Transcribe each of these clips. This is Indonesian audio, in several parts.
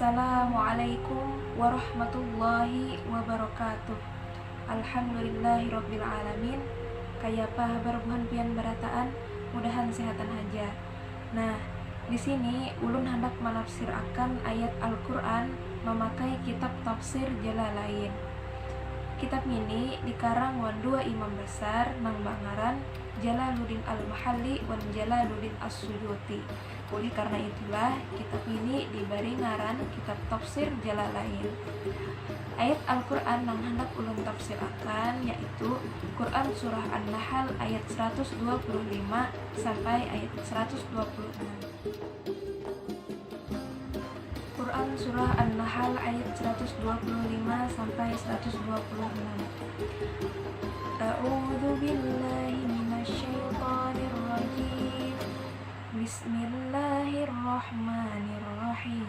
Assalamualaikum warahmatullahi wabarakatuh. Alhamdulillahirabbil alamin. Kayapa berbuhan pian barataan, mudahan sehatan haja. Nah, di sini ulun hendak menafsirakan ayat Al-Qur'an memakai kitab tafsir Jalalain. Kitab ini dikarang wan dua imam besar nang bangaran Jalaluddin Al-Mahalli wan Jalaluddin As-Suyuti. Oleh karena itulah kitab ini diberi ngaran kitab tafsir Jalalain. Ayat Al-Qur'an nang hendak ulun tafsirakan yaitu Quran surah An-Nahl ayat 125 sampai ayat 126. Quran surah An-Nahl ayat 125 sampai 126. A'udzu billahi minasyaitonir rajim. Bismillahirrahmanirrahim.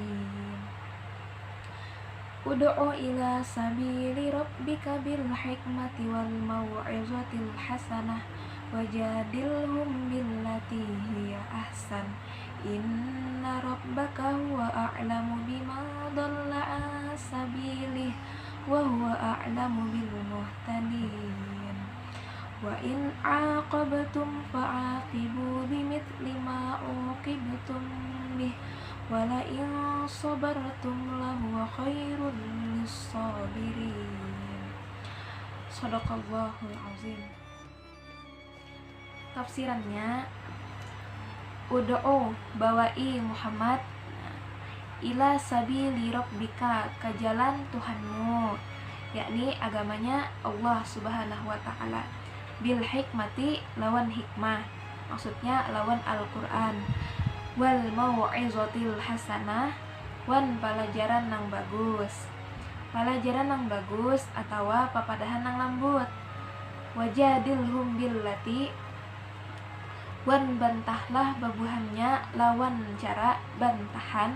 Ud'u ila sabili rabbika bil hikmati wal mau'izatil hasanah wajadilhum billati hiya ahsan. Inna rabbaka huwa a'lamu bima dhalla an sabilihi wa huwa a'lamu bil muhtadin. Wa in 'aqabtum fa'aqibu bimithli ma uqibtum bih wa la in sabartum lahuwa khairul lis-sabirin. Shadaqallahul azim. Tafsirannya, ud'u bawai Muhammad ila sabili rabbika, ke jalan Tuhanmu, yakni agamanya Allah Subhanahu wa taala. Bil hikmati, lawan hikmah, maksudnya lawan Al-Qur'an. Wal mau'izatil hasanah, wan palajaran nang bagus. Palajaran nang bagus atawa papadahan nang lembut. Wajadilhum billati, wan bantahlah babuhannya lawan cara bantahan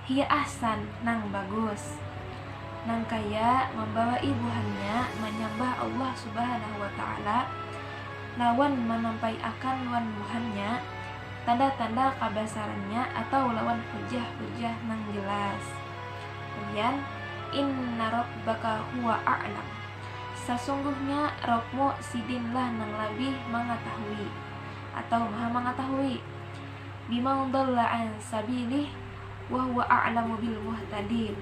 hiya ahsan, nang bagus, nang kaya membawa ibuhannya menyembah Allah Subhanahu wa taala, lawan menampai akan wan buhannya tanda-tanda kabasarannya atau lawan hujah-hujah nang jelas. Kemudian inna rabbaka huwa a'lam, sesungguhnya Rabbmu sidinlah nang lebih mengetahui atau maha mengetahui, bima dhalla an sabilih wa huwa a'lamu bil muhtadin,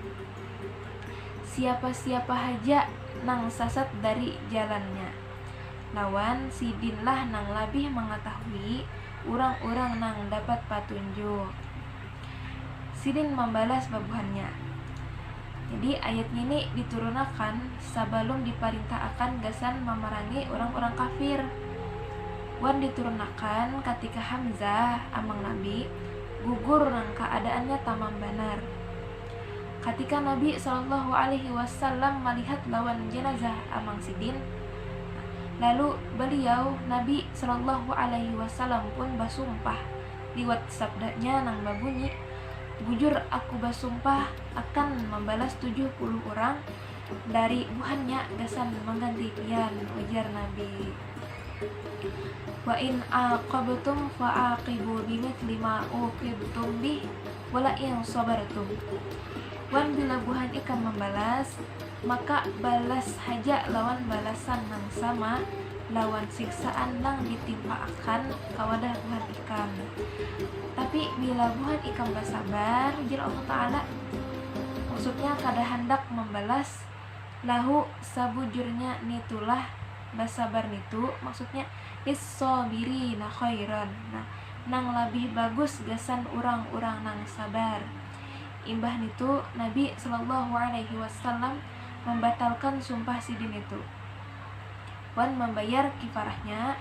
siapa-siapa haja nang sasat dari jalannya, lawan sidinlah nang lebih mengetahui orang-orang nang dapat petunjuk. Sidin membalas babuhannya. Jadi ayat ini diturunkan sebelum diperintahkan gasan memerangi orang-orang kafir. Wan diturunkan ketika Hamzah amang Nabi gugur nang keadaannya tamam benar. Ketika Nabi SAW melihat lawan jenazah amang Sidin, lalu beliau Nabi SAW pun basumpah liwat sabdanya nang babunyi, bujur aku basumpah akan membalas 70 orang dari buhannya gasan mengganti pian, ujar Nabi. Wa in aqabtum fa'aqibu bimithli ma uqibtum bih wala in sabartum. Wan bila buhan ikan membalas, maka balas haja lawan balasan nang sama lawan siksaan nang ditimpa akan kawadah buhan ikan. Tapi bila buhan ikan bersabar, ujar Allah Ta'ala, maksudnya kada hendak membalas lahu sabujurnya nitulah basabar nitu, maksudnya is-sabirina khairan, nah nang lebih bagus gasan orang-orang nang sabar. Imbah nitu Nabi SAW membatalkan sumpah Sidin itu, wan membayar kifarahnya,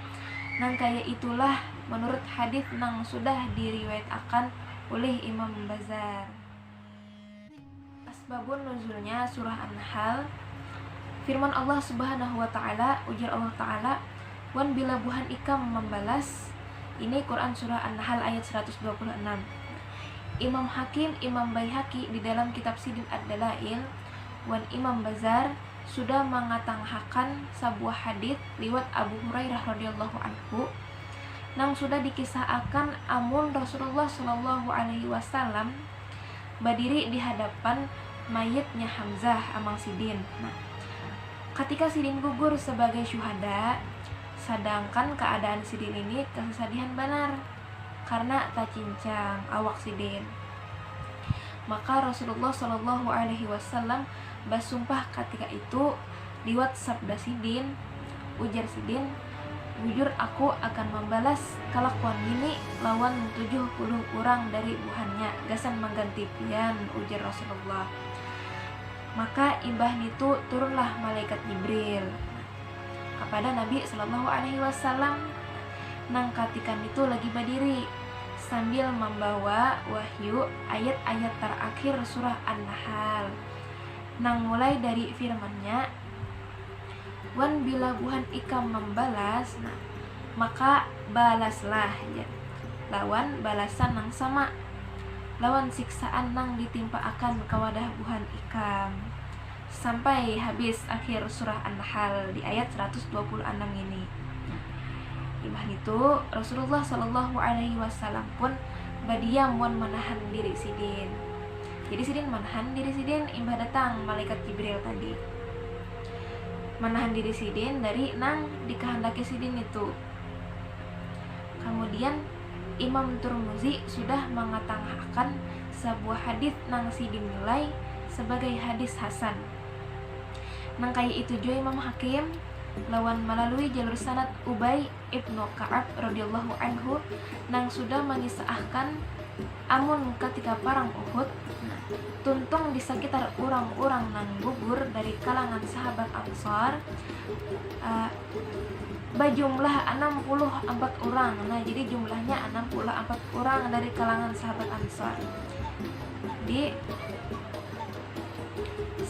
nang kaya itulah menurut hadis nang sudah diriwayatkan oleh Imam Bazar. Asbabun nuzulnya surah An-Nahl. Firman Allah Subhanahu wa taala, ujar Allah Ta'ala, wan bila buhan ikam membalas. Ini Quran surah An-Nahl ayat 126. Imam Hakim, Imam Baihaqi di dalam kitab Sidin Ad-Dalail, wan Imam Bazar sudah mengatanghakan sebuah hadis liwat Abu Hurairah radhiyallahu anhu nang sudah dikisahkan amun Rasulullah sallallahu alaihi wasallam berdiri di hadapan mayitnya Hamzah amang Sidin. Nah, ketika Sidin gugur sebagai syuhada, sedangkan keadaan Sidin ini kesedihan benar karena tak cincang awak Sidin. Maka Rasulullah Shallallahu Alaihi Wasallam bersumpah ketika itu liwat sabda Sidin, ujar Sidin, jujur aku akan membalas kelakuan ini lawan 70 orang dari buhannya, gasan mengganti pian, ujar Rasulullah. Maka imbah itu turunlah malaikat Jibril kepada Nabi Shallallahu Alaihi Wasallam. Nang katikan itu lagi berdiri sambil membawa wahyu ayat-ayat terakhir surah An-Nahl. Nang mulai dari firman-Nya, wan bila buhan ikam membalas, nah, maka balaslah ya, lawan balasan nang sama, lawan siksaan nang ditimpa akan kawadah buhan ikam, sampai habis akhir surah An-Nahl di ayat 126 ini. Imbah itu Rasulullah Shallallahu Alaihi Wasallam pun berdiam wan menahan diri Sidin. Jadi Sidin menahan diri Sidin, imbah datang malaikat Jibril tadi menahan diri Sidin dari nang dikehendaki Sidin itu. Kemudian Imam Turmuzi sudah mengatakan sebuah hadis nang Sidin nilai sebagai hadis hasan. Nang kaya itu juga Imam Hakim lawan melalui jalur sanad Ubay ibnu Ka'ab radhiyallahu anhu nang sudah mengisahkan amun ketika perang Uhud, tuntung di sekitar orang-orang nang gugur dari kalangan sahabat Ansar berjumlah 64 orang. Nah, jadi jumlahnya 64 orang dari kalangan sahabat Ansar. Di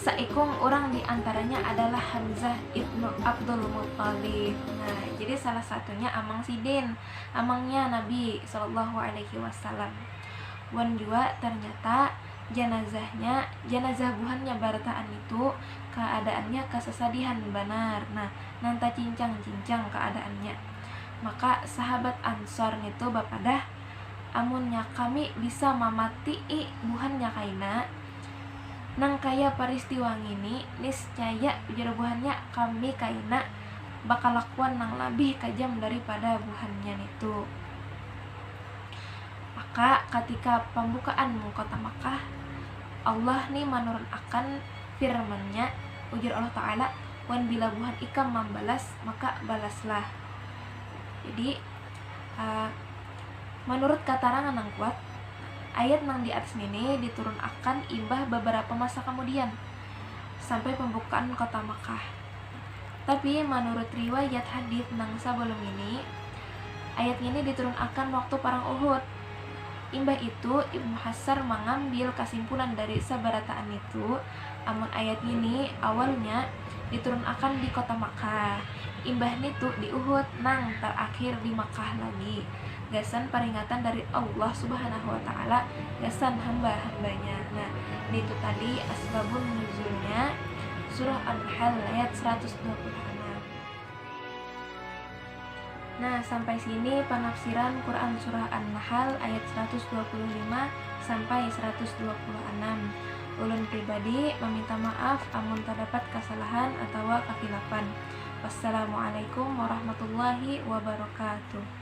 seikung orang diantaranya adalah Hamzah ibnu Abdul Muttalib. Nah, jadi salah satunya amang Sidin, amangnya Nabi Shallallahu Alaihi Wasallam. Wan juga ternyata jenazah buhannya barataan itu keadaannya kesesadihan benar. Nah, nanta cincang-cincang keadaannya. Maka sahabat Ansor itu bapadah, amunnya kami bisa mamati buhannya kaina nang kaya peristiwa ini, niscaya ujar buhannya kami kaina bakal lakuan nang lebih kejam daripada buhannya itu. Maka ketika pembukaan kota Makkah, Allah nih menurun akan firman-Nya, ujar Allah Ta'ala, wan bila buhan ikam membalas maka balaslah. Jadi menurut keterangan nang kuat, ayat nang di atas ini diturun akan imbah beberapa masa kemudian sampai pembukaan kota Makkah. Tapi menurut riwayat hadis nang sebelum ini, ayat ini diturun akan waktu perang Uhud. Imbah itu Ibnu Hasar mengambil kesimpulan dari sabarataan itu, amun ayat ini awalnya diturun akan di kota Makkah, imbah itu di Uhud nang terakhir di Makkah lagi. Gasan peringatan dari Allah Subhanahu wa Ta'ala, gasan hamba-hambanya. Nah, itu tadi asbabun nuzulnya surah An-Nahl ayat 126. Nah, sampai sini penafsiran Quran surah An-Nahl ayat 125 sampai 126. Ulun pribadi meminta maaf amun terdapat kesalahan atau kekhilafan. Wassalamualaikum warahmatullahi wabarakatuh.